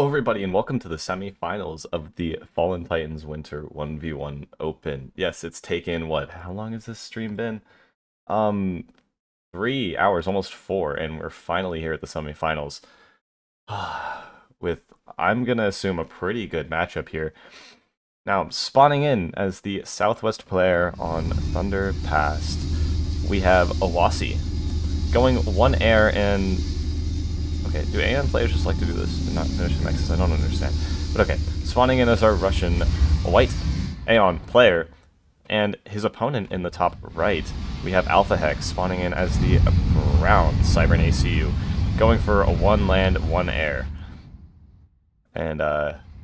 Hello, everybody, and welcome to the semifinals of the Fallen Titans Winter 1v1 Open. Yes, it's taken, what, how long has this stream been? Um, 3 hours, almost four, and we're finally here at the semifinals. With, I'm gonna assume, a pretty good matchup here. Now, spawning in as the Southwest player on Thunder Past, we have Awasy, going one air and... Okay, do AN players just like to do this and not finish the mexes? I don't understand. But okay, spawning in as our Russian white Aeon player, and his opponent in the top right, we have Alphahex spawning in as the brown Cybern ACU, going for a one land, one air, and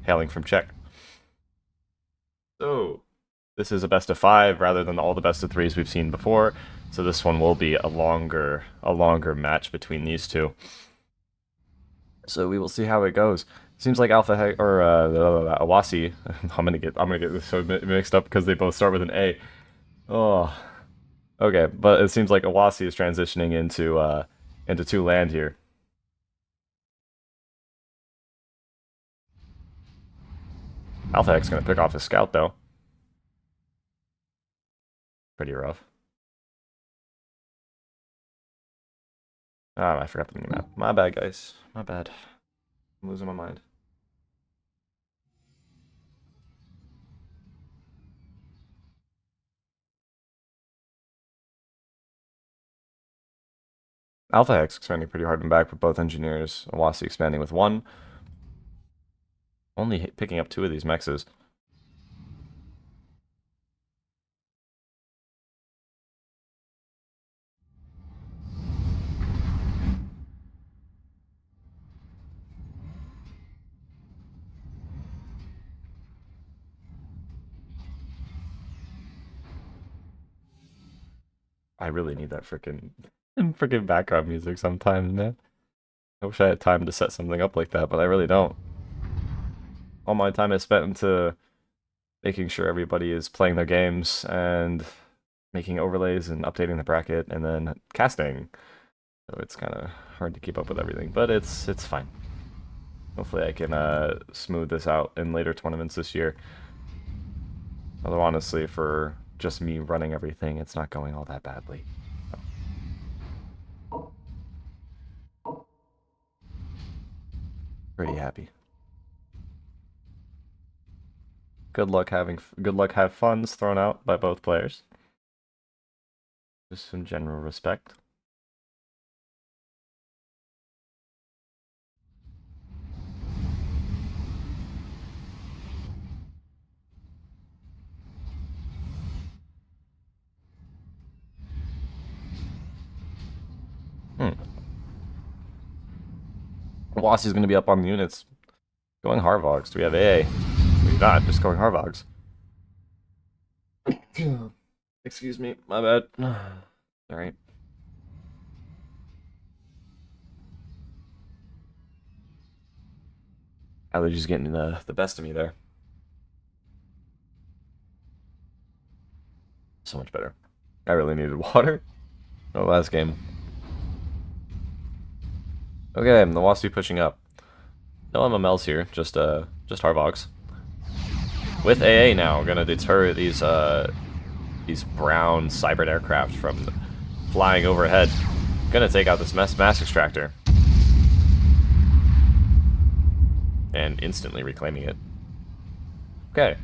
hailing from Czech. So, this is a best of 5 rather than all the best of 3s we've seen before, so this one will be a longer match between these two. So we will see how it goes. Seems like Alpha or Awasy. I'm gonna get this so mixed up because they both start with an A. Oh, okay. But it seems like Awasy is transitioning into 2 land here. Alphahex gonna pick off his scout though. Pretty rough. Ah, I forgot the mini map. My bad, guys. My bad. I'm losing my mind. Alphahex expanding pretty hard and back with both engineers. Awasy expanding with 1. Only picking up 2 of these mexes. I really need that freaking background music sometimes, man. I wish I had time to set something up like that, but I really don't. All my time is spent into making sure everybody is playing their games and making overlays and updating the bracket and then casting. So it's kind of hard to keep up with everything, but it's fine. Hopefully I can smooth this out in later tournaments this year. Although honestly, for just me running everything, it's not going all that badly. Pretty happy. Good luck have funds thrown out by both players. Just some general respect. Awasy's going to be up on the units. Going Harvogs. Do we have AA? We do not. Just going Harvogs. Excuse me. My bad. Alright. Allergies getting the best of me there. So much better. I really needed water. Oh, last game. Okay, the Awasy pushing up. No MMLs here, just Harvogs. With AA now, gonna deter these brown cyber aircraft from flying overhead. Gonna take out this mass extractor. And instantly reclaiming it. Okay.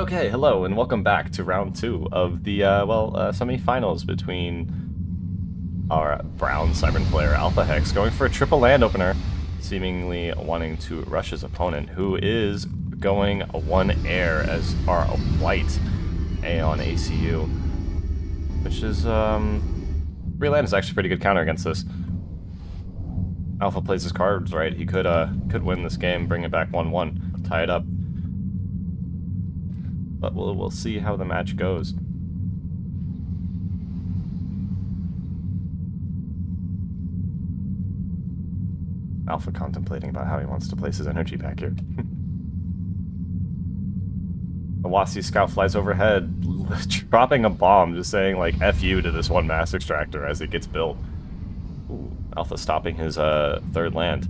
Okay, hello, and welcome back to round 2 of the, semi-finals between our brown Cybern player, Alphahex, going for a triple land opener, seemingly wanting to rush his opponent, who is going 1 air as our white A on ACU, which is, 3 land is actually a pretty good counter against this. Alpha plays his cards right. He could win this game, bring it back 1-1, tie it up. But we'll see how the match goes. Alpha contemplating about how he wants to place his energy back here. Awasy scout flies overhead, dropping a bomb, just saying like F you to this one mass extractor as it gets built. Ooh, Alpha stopping his 3rd land.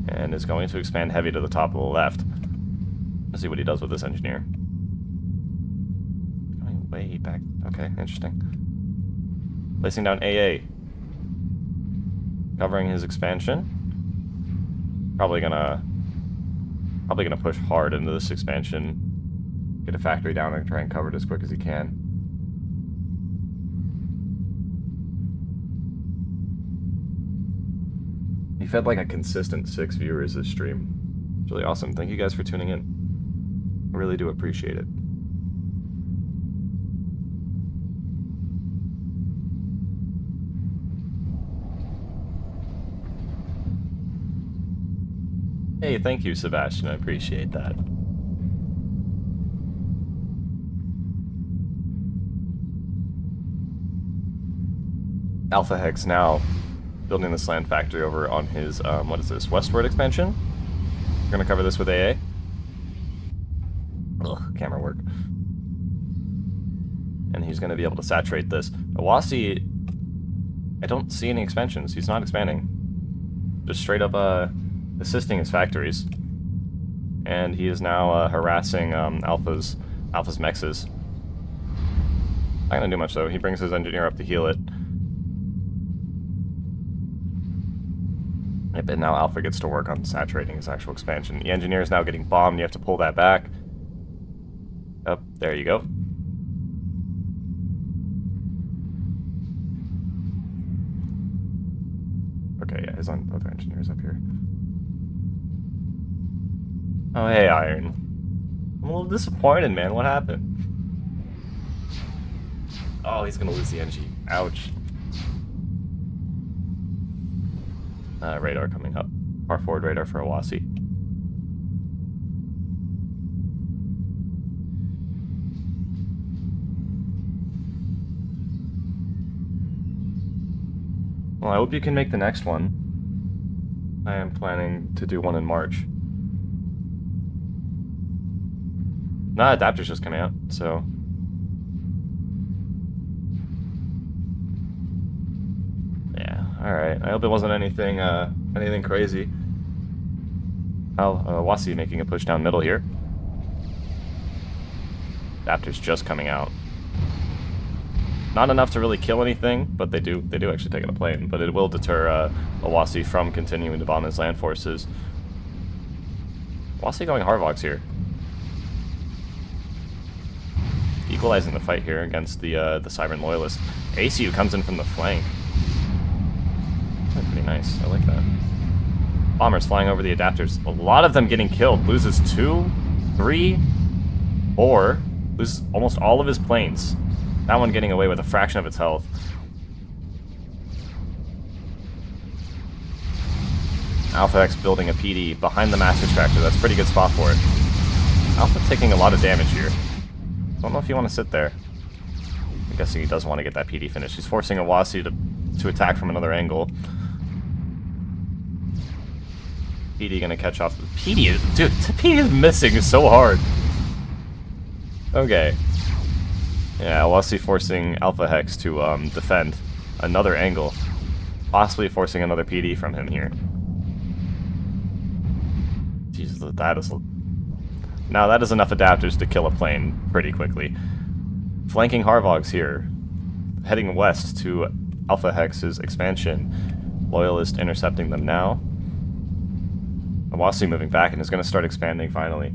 And is going to expand heavy to the top of the left. Let's see what he does with this engineer. Going way back. Okay, interesting. Placing down AA. Covering his expansion. Probably gonna push hard into this expansion. Get a factory down and try and cover it as quick as he can. He fed like a consistent 6 viewers this stream. It's really awesome. Thank you guys for tuning in. I really do appreciate it. Hey, thank you, Sebastian. I appreciate that. Alphahex now building this land factory over on his, what is this, westward expansion? We're gonna cover this with AA. Ugh, camera work. And he's going to be able to saturate this. Awasy, I don't see any expansions. He's not expanding. Just straight up assisting his factories. And he is now harassing Alpha's mexes. Not going to do much though. He brings his engineer up to heal it. Yep, and now Alpha gets to work on saturating his actual expansion. The engineer is now getting bombed. You have to pull that back. Oh, there you go. Okay, yeah, his other engineer's up here. Oh, hey, Iron. I'm a little disappointed, man. What happened? Oh, he's gonna lose the energy. Ouch. Radar coming up. Far forward radar for Awasy. Well, I hope you can make the next one. I am planning to do one in March. Nah, adapter's just coming out, so... yeah, alright. I hope it wasn't anything, anything crazy. Awasy making a push down middle here. Adapter's just coming out. Not enough to really kill anything, but they do actually take it a plane. But it will deter Awasy from continuing to bomb his land forces. Awasy going Harvogs here. Equalizing the fight here against the Cybern Loyalist. ACU comes in from the flank. Pretty nice, I like that. Bombers flying over the adapters. A lot of them getting killed. Loses 2, 3, 4. Loses almost all of his planes. That one getting away with a fraction of its health. Alphahex building a PD behind the mass extractor. That's a pretty good spot for it. Alpha taking a lot of damage here. Don't know if you want to sit there. I'm guessing he does want to get that PD finished. He's forcing Awasy to attack from another angle. PD gonna catch off. PD is... dude, PD is missing so hard. Okay. Yeah, Awasy forcing Alphahex to defend another angle. Possibly forcing another PD from him here. Jesus, that is... now that is enough adapters to kill a plane pretty quickly. Flanking Harvogs here. Heading west to Alphahex's expansion. Loyalist intercepting them now. Awasy moving back and is going to start expanding finally.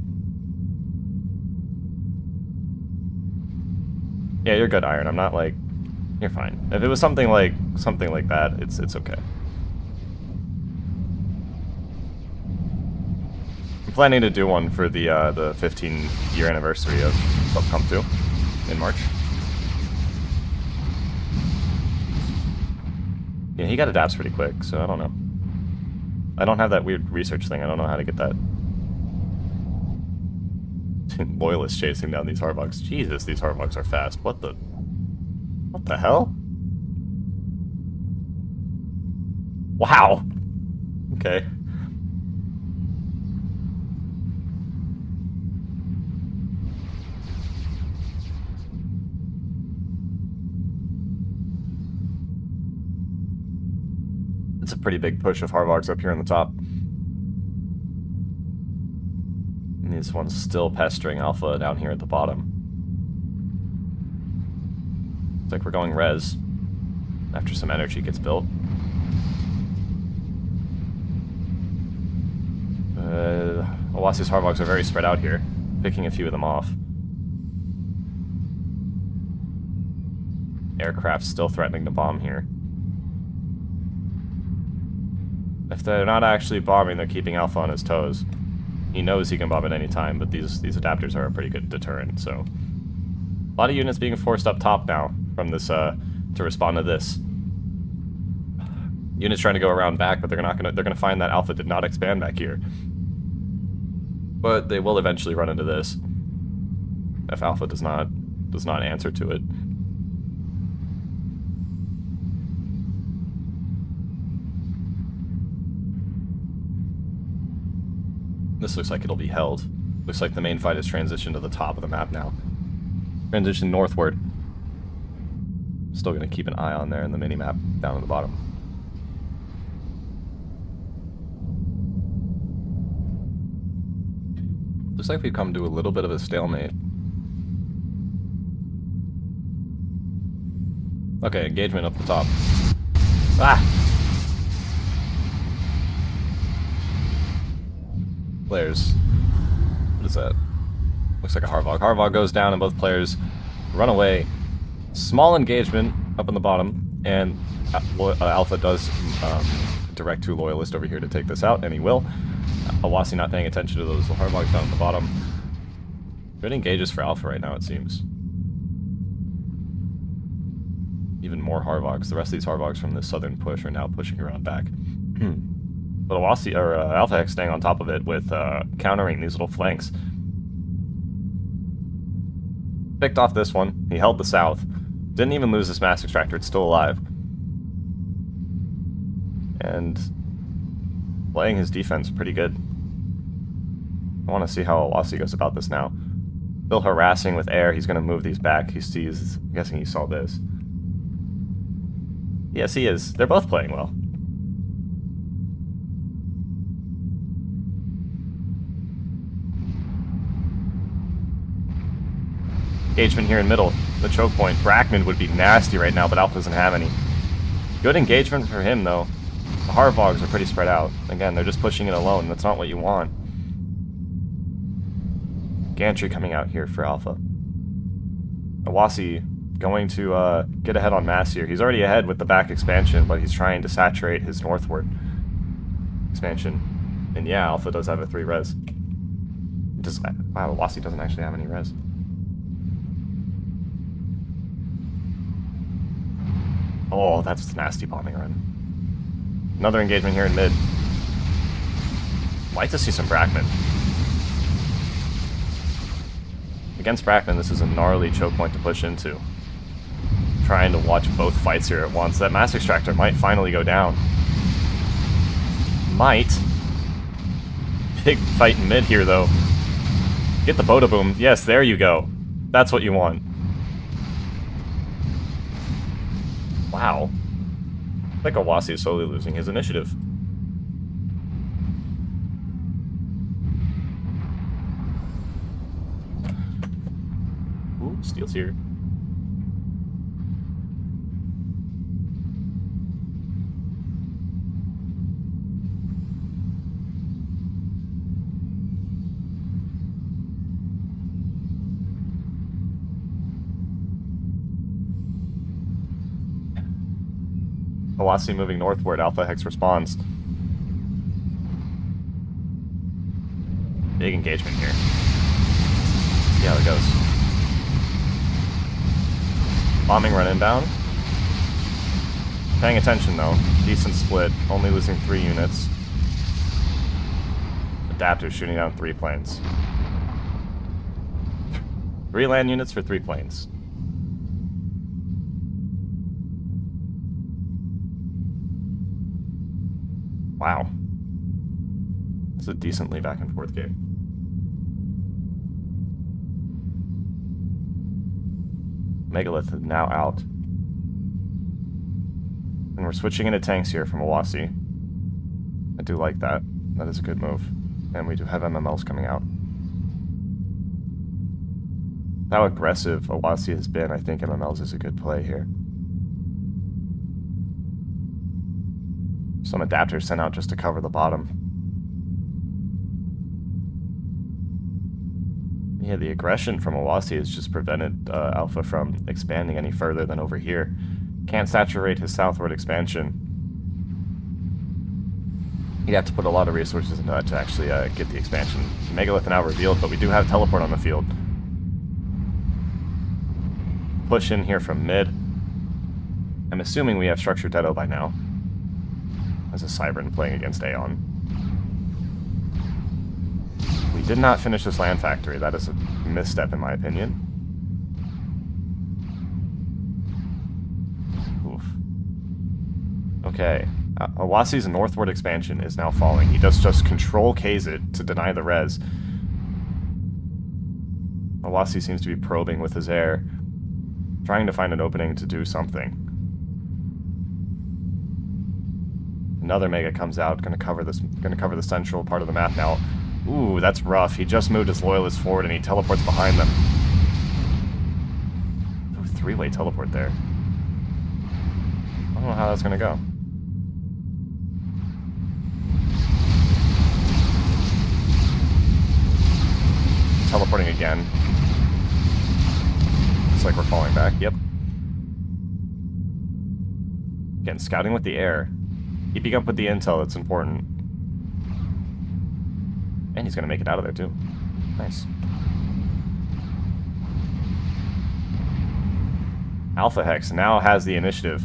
Yeah, you're good, Iron. I'm not like... You're fine. If it was something like that, it's okay. I'm planning to do one for the 15-year anniversary of Come 2 in March. Yeah, he got adapts pretty quick, so I don't know. I don't have that weird research thing. I don't know how to get that. Loyalists chasing down these Harvogs. Jesus, these Harvogs are fast. What the hell? Wow. Okay. It's a pretty big push of Harvogs up here on the top. And this one's still pestering Alpha down here at the bottom. It's like we're going res after some energy gets built. Awasy's Harvogs are very spread out here, picking a few of them off. Aircraft still threatening to bomb here. If they're not actually bombing, they're keeping Alpha on his toes. He knows he can bomb at any time, but these adapters are a pretty good deterrent, so... A lot of units being forced up top now from this, to respond to this. Units trying to go around back, but they're gonna find that Alpha did not expand back here. But they will eventually run into this if Alpha does not answer to it. This looks like it'll be held. Looks like the main fight has transitioned to the top of the map now. Transition northward. Still gonna keep an eye on there in the mini-map down at the bottom. Looks like we've come to a little bit of a stalemate. Okay, engagement up the top. Ah! Players. What is that? Looks like a Harvog. Harvog goes down and both players run away. Small engagement up in the bottom, and Alpha does direct to Loyalist over here to take this out, and he will. Awasy not paying attention to those Harvogs down at the bottom. Good engages for Alpha right now, it seems. Even more Harvogs. The rest of these Harvogs from the southern push are now pushing around back. But Awasy, or Alphahex staying on top of it with countering these little flanks. Picked off this one. He held the south. Didn't even lose this mass extractor. It's still alive. And playing his defense pretty good. I want to see how Awasy goes about this now. Still harassing with air. He's going to move these back. He sees... I'm guessing he saw this. Yes, he is. They're both playing well. Engagement here in middle. The choke point. Brackman would be nasty right now, but Alpha doesn't have any. Good engagement for him, though. The Harvogs are pretty spread out. Again, they're just pushing it alone. That's not what you want. Gantry coming out here for Alpha. Awasy going to get ahead on mass here. He's already ahead with the back expansion, but he's trying to saturate his northward expansion. And yeah, Alpha does have a 3 res. Wow, Awasy doesn't actually have any res. Oh, that's a nasty bombing run. Another engagement here in mid. Like to see some Brackman. Against Brackman, this is a gnarly choke point to push into. Trying to watch both fights here at once. That mass extractor might finally go down. Might. Big fight in mid here, though. Get the Boda Boom. Yes, there you go. That's what you want. Wow. I think Awasy is slowly losing his initiative. Ooh, Steel's here. Awasy moving northward. Alphahex responds. Big engagement here. See how it goes. Bombing run inbound. Paying attention though. Decent split. Only losing 3 units. Adapters shooting down 3 planes. 3 land units for 3 planes. Wow. It's a decently back and forth game. Megalith is now out. And we're switching into tanks here from Awasy. I do like that. That is a good move. And we do have MMLs coming out. How aggressive Awasy has been, I think MMLs is a good play here. Some adapters sent out just to cover the bottom. Yeah, the aggression from Awasy has just prevented Alpha from expanding any further than over here. Can't saturate his southward expansion. He'd have to put a lot of resources into that to actually get the expansion. Megalith now revealed, but we do have teleport on the field. Push in here from mid. I'm assuming we have Structured Deado by now. As a Cybern playing against Aeon. We did not finish this land factory. That is a misstep in my opinion. Oof. Okay. Awasy's northward expansion is now falling. He does just control K's it to deny the res. Awasy seems to be probing with his air. Trying to find an opening to do something. Another Mega comes out, gonna cover the central part of the map now. Ooh, that's rough. He just moved his loyalists forward and he teleports behind them. Ooh, 3-way teleport there. I don't know how that's gonna go. Teleporting again. Looks like we're falling back. Yep. Again, scouting with the air. Keeping up with the intel, that's important. And he's going to make it out of there, too. Nice. Alphahex now has the initiative.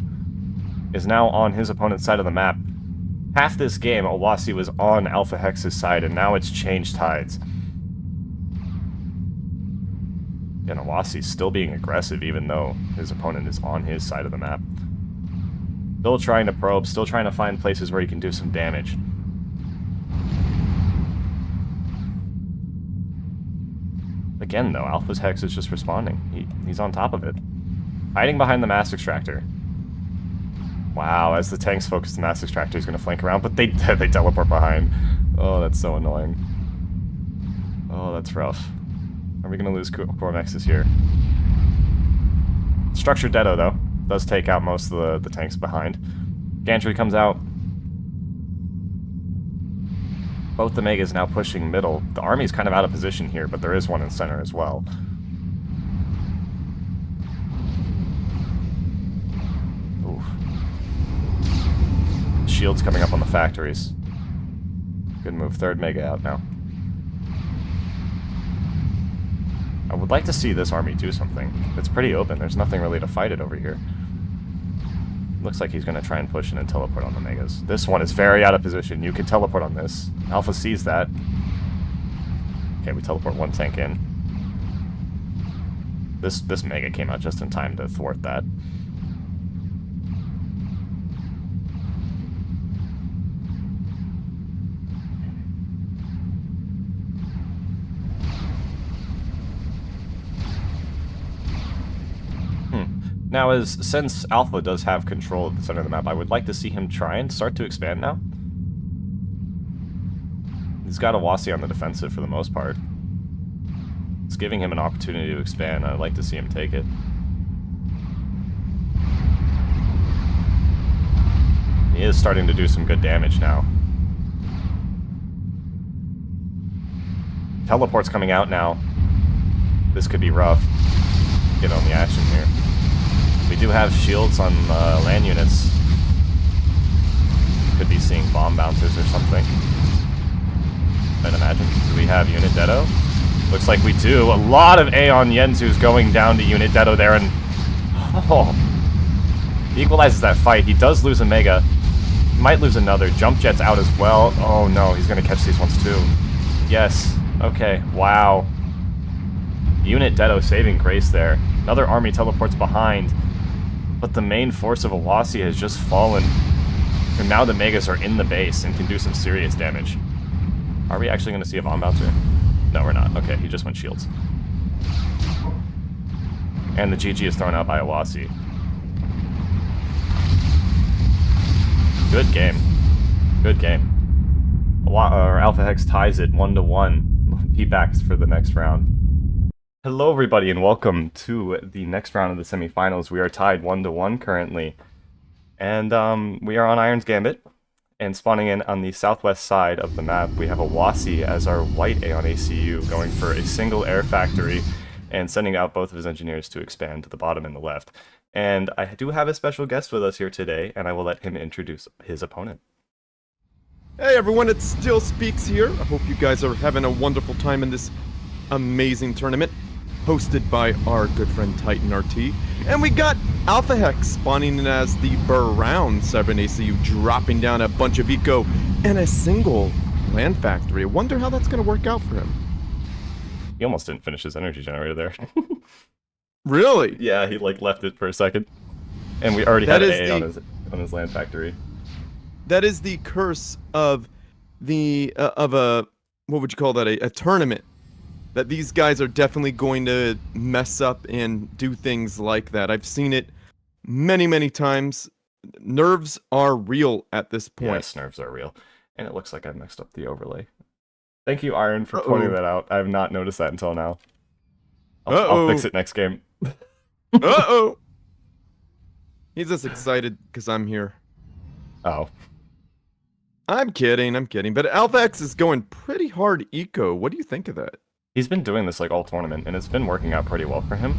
Is now on his opponent's side of the map. Half this game, Awasy was on Alphahex's side, and now it's changed tides. And Awasy's still being aggressive, even though his opponent is on his side of the map. Still trying to probe, still trying to find places where he can do some damage. Again, though, Alpha's Hex is just responding. He's on top of it. Hiding behind the Mass Extractor. Wow, as the tanks focus the Mass Extractor, he's going to flank around, but they teleport behind. Oh, that's so annoying. Oh, that's rough. Are we going to lose Core Nexus here? Structured Deado, though. Does take out most of the tanks behind. Gantry comes out. Both the Megas now pushing middle. The army's kind of out of position here, but there is one in center as well. Oof. Shields coming up on the factories. Good move. 3rd Mega out now. I would like to see this army do something. It's pretty open. There's nothing really to fight it over here. Looks like he's going to try and push in and teleport on the Megas. This one is very out of position. You can teleport on this. Alpha sees that. Okay, we teleport 1 tank in. This Mega came out just in time to thwart that. Now, since Alpha does have control of the center of the map, I would like to see him try and start to expand now. He's got Awasy on the defensive for the most part. It's giving him an opportunity to expand. I'd like to see him take it. He is starting to do some good damage now. Teleport's coming out now. This could be rough. Get on the action here. We do have shields on land units. could be seeing bomb bouncers or something. I'd imagine. Do we have Unit Dedo? Looks like we do. A lot of Aeon Yenzu's going down to Unit Dedo there, and... Oh. He equalizes that fight. He does lose a Mega. He might lose another. Jump Jet's out as well. Oh no, he's going to catch these ones too. Yes. Okay. Wow. Unit Dedo saving grace there. Another army teleports behind. But the main force of Awasy has just fallen. And now the Megas are in the base and can do some serious damage. Are we actually going to see a bomb bouncer? No, we're not. Okay, he just went shields. And the GG is thrown out by Awasy. Good game. Good game. Alphahex ties it 1-1. P-backs for the next round. Hello everybody and welcome to the next round of the semifinals. We are tied 1-1 currently. And we are on Iron's Gambit. And spawning in on the southwest side of the map, we have Awasy as our white Aeon ACU, going for a single air factory and sending out both of his engineers to expand to the bottom and the left. And I do have a special guest with us here today, and I will let him introduce his opponent. Hey everyone, it Still Speaks here. I hope you guys are having a wonderful time in this amazing tournament, hosted by our good friend Titan RT. And we got Alphahex spawning in as the Brown 7 ACU, dropping down a bunch of eco and a single land factory. I wonder how that's going to work out for him. He almost didn't finish his energy generator there. Really? Yeah, he like left it for a second. And we already had an A on his land factory. That is the curse of the, what would you call that, a tournament. That these guys are definitely going to mess up and do things like that. I've seen it many, many times. Nerves are real at this point. Yes, nerves are real. And it looks like I messed up the overlay. Thank you, Iron, for pointing that out. I have not noticed that until now. I'll fix it next game. Uh-oh! He's just excited because I'm here. Oh. I'm kidding. But Alphahex is going pretty hard eco. What do you think of that? He's been doing this like all tournament, and it's been working out pretty well for him.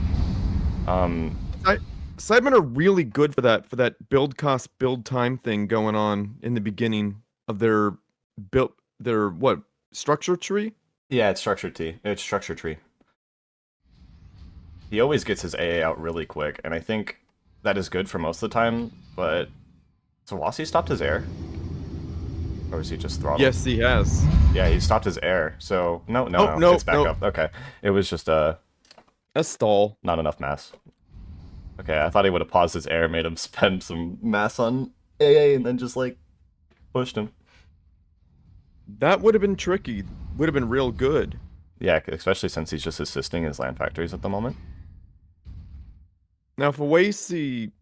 Sidemen are really good for that build cost, build time thing going on in the beginning of their what, structure tree? Yeah, it's structure tree. It's structure tree. He always gets his AA out really quick, and I think that is good for most of the time, but... So Awasy stopped his air? Or is he just throttled? Yes, he has. Yeah, he stopped his air, so... No, it's back up. Okay. It was just, a stall. Not enough mass. Okay, I thought he would have paused his air, made him spend some mass on AA, and then just, like, pushed him. That would have been tricky. Would have been real good. Yeah, especially since he's just assisting his land factories at the moment. Now, if Awasy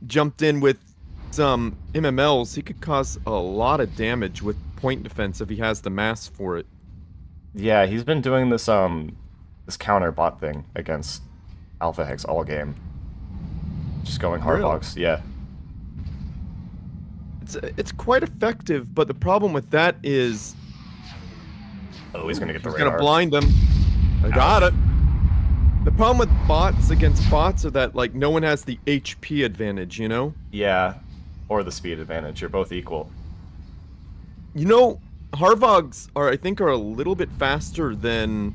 jumped in with some MMLs, he could cause a lot of damage with point defense if he has the mass for it. Yeah, he's been doing this this counter bot thing against Alphahex all game. Just going hard box, yeah. It's quite effective, but the problem with that is... Oh, he's gonna get the radar. He's gonna blind them. I got it. The problem with bots against bots are that, like, no one has the HP advantage, you know? Yeah, or the speed advantage. You're both equal. You know, Harvogs are, I think, are a little bit faster than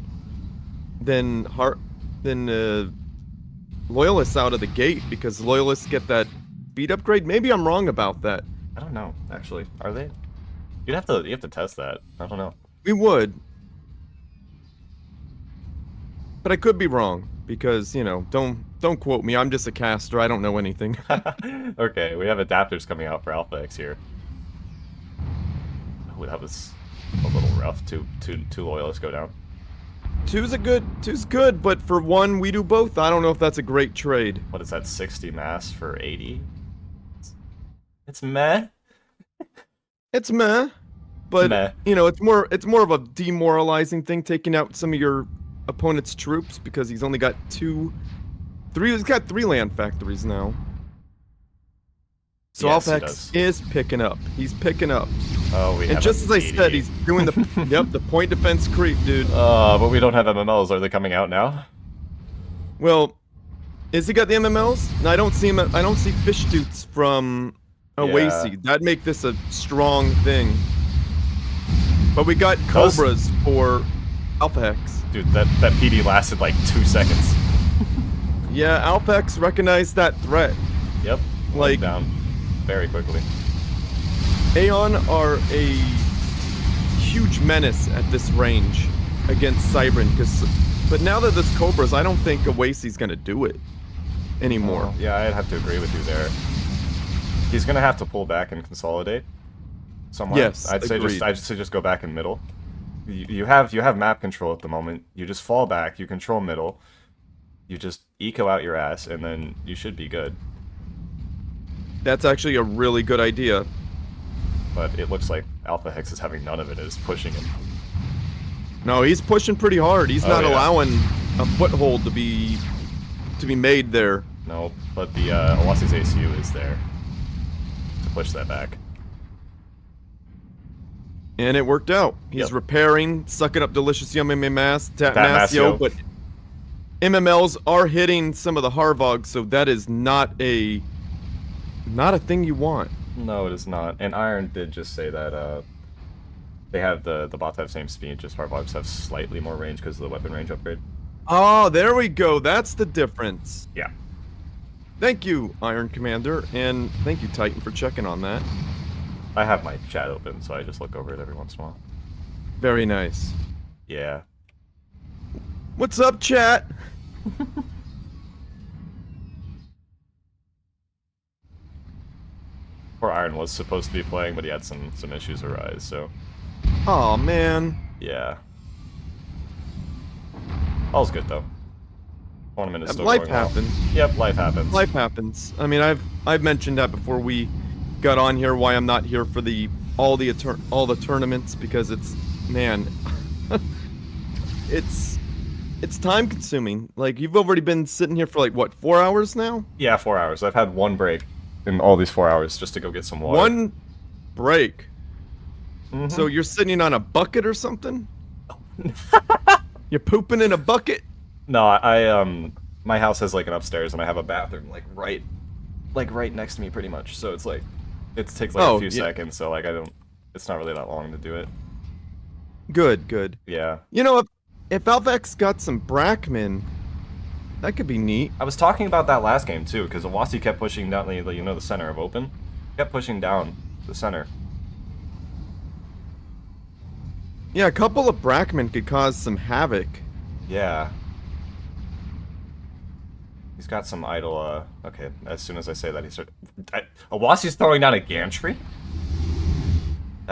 Loyalists out of the gate, because Loyalists get that speed upgrade. Maybe I'm wrong about that. I don't know, actually. Are they? You have to test that. I don't know. We would. But I could be wrong, because, you know, don't quote me. I'm just a caster. I don't know anything. Okay, we have adapters coming out for Alphahex here. Oh, that was a little rough. Two Loyalists go down. Two's good, but for one, we do both. I don't know if that's a great trade. What is that, 60 mass for 80? It's meh. It's meh. But, meh. You know, it's more of a demoralizing thing, taking out some of your opponent's troops, because he's only got he's got 3 land factories now. So yes, Alphahex is picking up. He's picking up. Oh, we have and just as I said, he's doing the the point defense creep, dude. But we don't have MMLs. Are they coming out now? Well, is he got the MMLs? No, I don't see him. I don't see fish dudes from Awasy. That'd make this a strong thing. But we got Those- Cobras for Alphahex. Dude, that PD lasted like 2 seconds. Yeah, Alphahex recognized that threat. Yep. Like- down very quickly. Aeon are a huge menace at this range against Cybran, but now that there's Cobras, I don't think Awasy's gonna do it anymore. Yeah, I'd have to agree with you there. He's gonna have to pull back and consolidate somewhere. Yes, I'd say agreed. just go back in middle. You have map control at the moment. You just fall back. You control middle. You just eco out your ass, and then you should be good. That's actually a really good idea. But it looks like Alphahex is having none of it. Is pushing him. No, he's pushing pretty hard. He's not yeah. allowing a foothold to be made there. No, but the Awasy's ACU is there to push that back. And it worked out. He's Yep. repairing, sucking up delicious yummy mass, That Masio, Masio. but MMLs are hitting some of the Harvogs, so that is not a thing you want. No, it is not. And Iron did just say that they have the bots have same speed, just Harvogs have slightly more range because of the weapon range upgrade. Oh, there we go. That's the difference. Yeah. Thank you, Iron Commander, and thank you, Titan, for checking on that. I have my chat open, so I just look over it every once in a while. Very nice. Yeah. What's up, chat? Poor Iron was supposed to be playing, but he had some issues arise, so Oh man. yeah. All's good though. Tournament is still Life going well. happens. Yep, life happens. Life happens. I mean, I've mentioned that before we got on here. Why I'm not here for all the tournaments, because it's, man, it's time consuming. Like, you've already been sitting here for like what, 4 hours now? Yeah, 4 hours. I've had one break in all these 4 hours just to go get some water. One break. Mhm. So you're sitting on a bucket or something? You're pooping in a bucket? No, I my house has like an upstairs and I have a bathroom right next to me pretty much. So it's like it takes like Oh, a few yeah. seconds, so like it's not really that long to do it. Good, good. Yeah. You know, if Alphahex got some Brackman, that could be neat. I was talking about that last game too, because Awasy kept pushing down the center of open. Kept pushing down the center. Yeah, a couple of Brackman could cause some havoc. Yeah. He's got some idle, okay, as soon as I say that, Awasy's throwing down a gantry?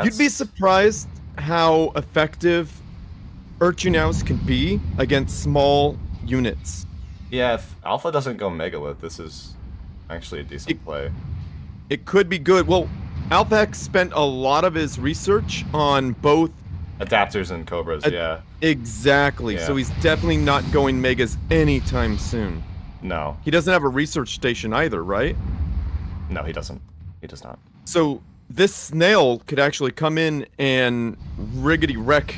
You'd be surprised how effective Urchinows can be against small units. Yeah, if Alpha doesn't go Megalith, this is actually a decent play. It could be good. Well, Alphahex spent a lot of his research on both. Adapters and Cobras, yeah. Exactly. Yeah. So he's definitely not going Megas anytime soon. No. He doesn't have a research station either, right? No, he doesn't. He does not. So this snail could actually come in and riggedy wreck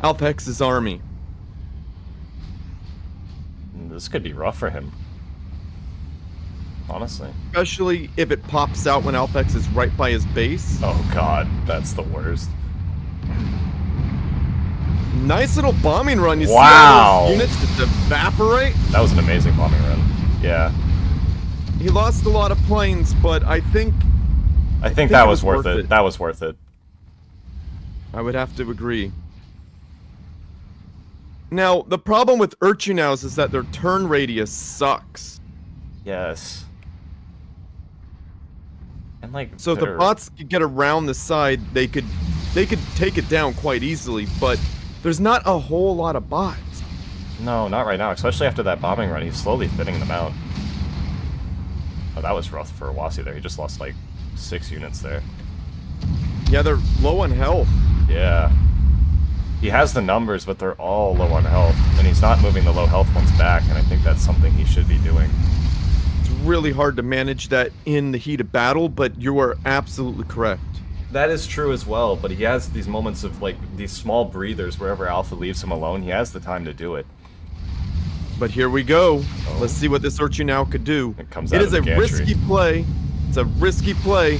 Alphahex's army. This could be rough for him. Honestly. Especially if it pops out when Alphahex is right by his base. Oh god, that's the worst. Nice little bombing run. You Wow. see all those units just evaporate? That was an amazing bombing run. Yeah. He lost a lot of planes, but I think that it was worth it. That was worth it. I would have to agree. Now, the problem with Urchinows is that their turn radius sucks. Yes. And like So if the bots could get around the side, they could take it down quite easily, but there's not a whole lot of bots. No, not right now, especially after that bombing run. He's slowly thinning them out. Oh, that was rough for Awasy there. He just lost like 6 units there. Yeah, they're low on health. Yeah. He has the numbers, but they're all low on health, and he's not moving the low health ones back, and I think that's something he should be doing. It's really hard to manage that in the heat of battle, but you are absolutely correct. That is true as well, but he has these moments of, like, these small breathers wherever Alpha leaves him alone. He has the time to do it. But here we go. Oh. Let's see what this Urchinow could do. It comes It out is of a the gantry. risky play. It's a risky play,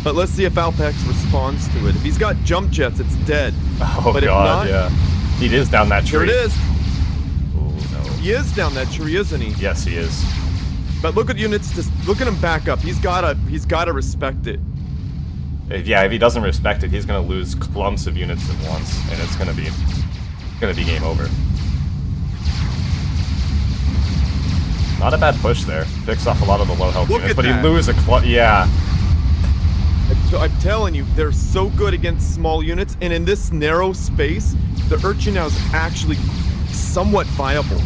but let's see if Alphahex responds to it. If he's got jump jets, it's dead. Oh but god, if not, yeah. He is down that tree. Here it is. Oh no. He is down that tree, isn't he? Yes, he is. But look at units. Just look at him back up. He's gotta respect it. If he doesn't respect it, he's gonna lose clumps of units at once, and it's gonna be game over. Not a bad push there. Picks off a lot of the low health units, but he loses yeah. I'm telling you, they're so good against small units, and in this narrow space, the Urchin now is actually somewhat viable.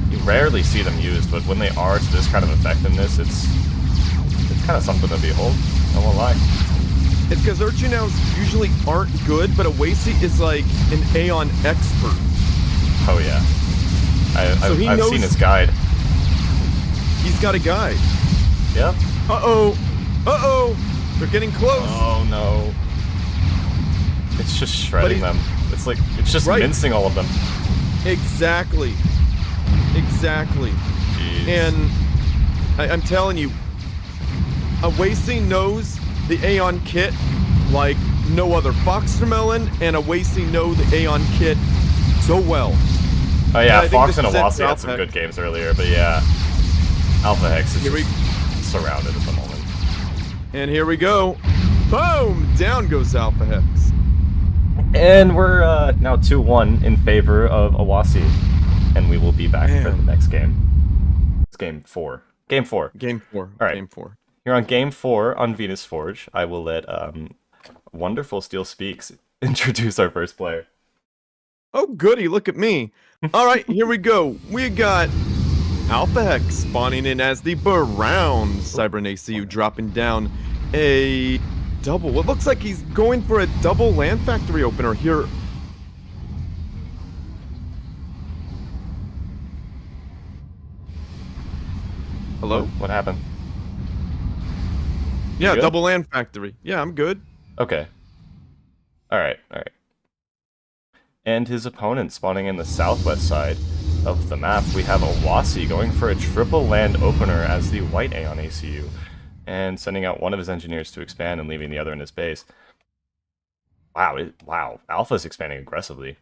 You rarely see them used, but when they are to this kind of effectiveness, it's kind of something to behold. I won't lie. It's because Urchinows usually aren't good, but Awasy is like an Aeon expert. Oh yeah. I've seen his guide. He's got a guide. Yep. Uh-oh. Uh-oh. They're getting close. Oh no. It's just shredding them. It's just mincing all of them. Exactly. Exactly. Jeez. And I'm telling you, Awasy knows the Aeon kit like no other Foxtermelon, and Awasy know the Aeon kit so well. Oh yeah, and Fox and Awasy had some good games earlier, but yeah. Alphahex is just surrounded at the moment. And here we go. Boom! Down goes Alphahex. And we're now 2-1 in favor of Awasy. And we will be back for the next game. It's game 4. Game 4. Game 4. All right. Game 4. Here on game 4 on Venus Forge, I will let Wonderful Steel Speaks introduce our first player. Oh, goody. Look at me. All right, here we go. We got Alphahex spawning in as the brown Cybran ACU, dropping down a double. What looks like he's going for a double land factory opener here. Hello? What happened? Yeah, double land factory. Yeah, I'm good. Okay. Alright. And his opponent spawning in the southwest side of the map, we have Awasy going for a triple land opener as the white Aeon ACU, and sending out one of his engineers to expand and leaving the other in his base. Wow, Alpha's expanding aggressively.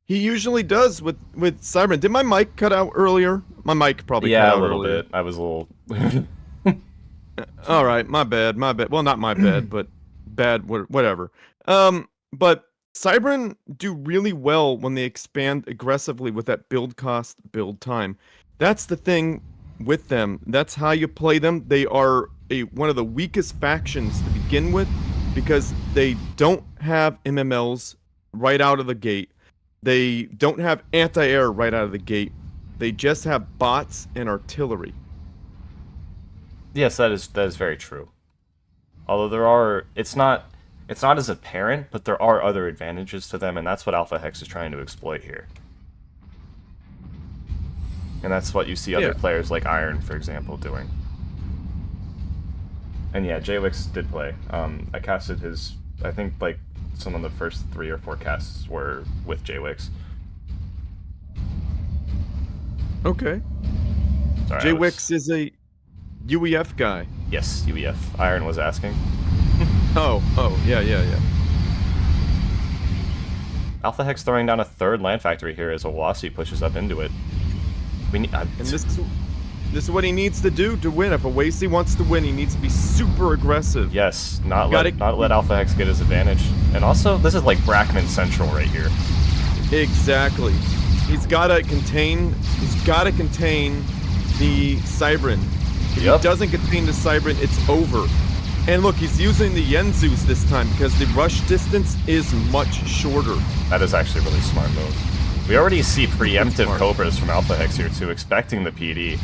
He usually does with Cybran. Did my mic cut out earlier? My mic probably cut out a little earlier. bit. I was a little... All right, my bad. Well, not my bad, but bad, whatever. But Cybran do really well when they expand aggressively with that build cost, build time. That's the thing with them. That's how you play them. They are one of the weakest factions to begin with because they don't have MMLs right out of the gate. They don't have anti-air right out of the gate. They just have bots and artillery. Yes, that is very true. Although it's not as apparent, but there are other advantages to them, and that's what Alphahex is trying to exploit here. And that's what you see other players like Iron, for example, doing. And yeah, JWix did play. I casted his, I think like some of the first 3 or 4 casts were with JWix. Okay. Sorry, JWix is a UEF guy. Yes, UEF. Iron was asking. Oh, yeah. Alphahex throwing down a 3rd land factory here as Awasy pushes up into it. And this is what he needs to do to win. If Awasy wants to win, he needs to be super aggressive. Yes, not let Alphahex get his advantage. And also, this is like Brackman Central right here. Exactly. He's gotta contain the Cybran. If he doesn't contain the Cybran, it's over. And look, he's using the Yenzus this time because the rush distance is much shorter. That is actually a really smart move. We already see preemptive Cobras from Alphahex here too, expecting the PD.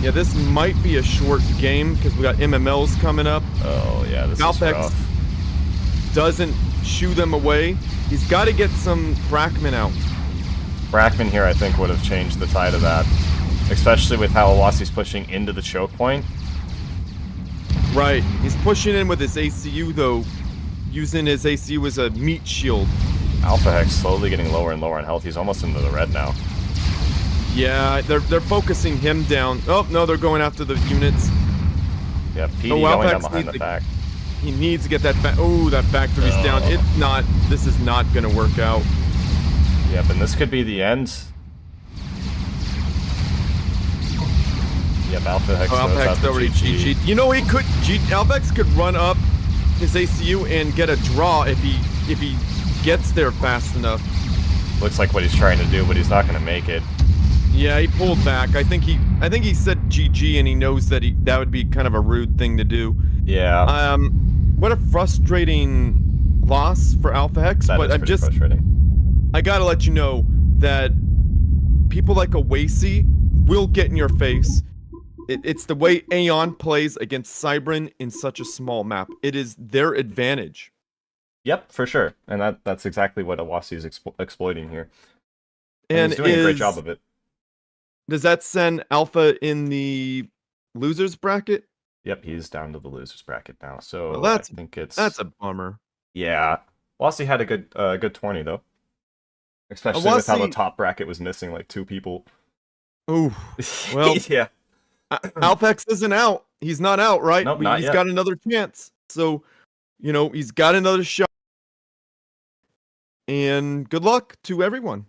Yeah, this might be a short game because we got MMLs coming up. Oh yeah, this is rough. Doesn't shoo them away. He's got to get some Brackman out. Brackman here, I think, would have changed the tide of that. Especially with how Awasy's pushing into the choke point. Right. He's pushing in with his ACU, though, using his ACU as a meat shield. Alphahex slowly getting lower and lower on health. He's almost into the red now. Yeah, they're focusing him down. Oh no, they're going after the units. Yeah, PD Oh, going Alphahex down behind needs the to- back. He needs to get that back. Oh, that factory's down. Oh. It's not. This is not gonna work out. Yep, and this could be the end. Yep, Alphahex Oh, knows how Alphahex to already GG. GG. You know, Alphahex could run up his ACU and get a draw if he gets there fast enough. Looks like what he's trying to do, but he's not going to make it. Yeah, he pulled back. I think he said GG, and he knows that that would be kind of a rude thing to do. Yeah. What a frustrating loss for Alphahex. That But is I'm pretty just, frustrating. I gotta let you know that people like Awasy will get in your face. It's the way Aeon plays against Cybran in such a small map. It is their advantage. Yep, for sure. And that's exactly what Awasy is exploiting here. And he's doing a great job of it. Does that send Alpha in the losers bracket? Yep, he's down to the losers bracket now. So Well, I think that's a bummer. Yeah. Awasy had a good 20 though. Especially with how the Awasy- top bracket was missing like 2 people. Ooh. Well, yeah. Alphahex isn't out. He's not out, right? Nope, not He's yet. got another chance. So, he's got another shot. And good luck to everyone.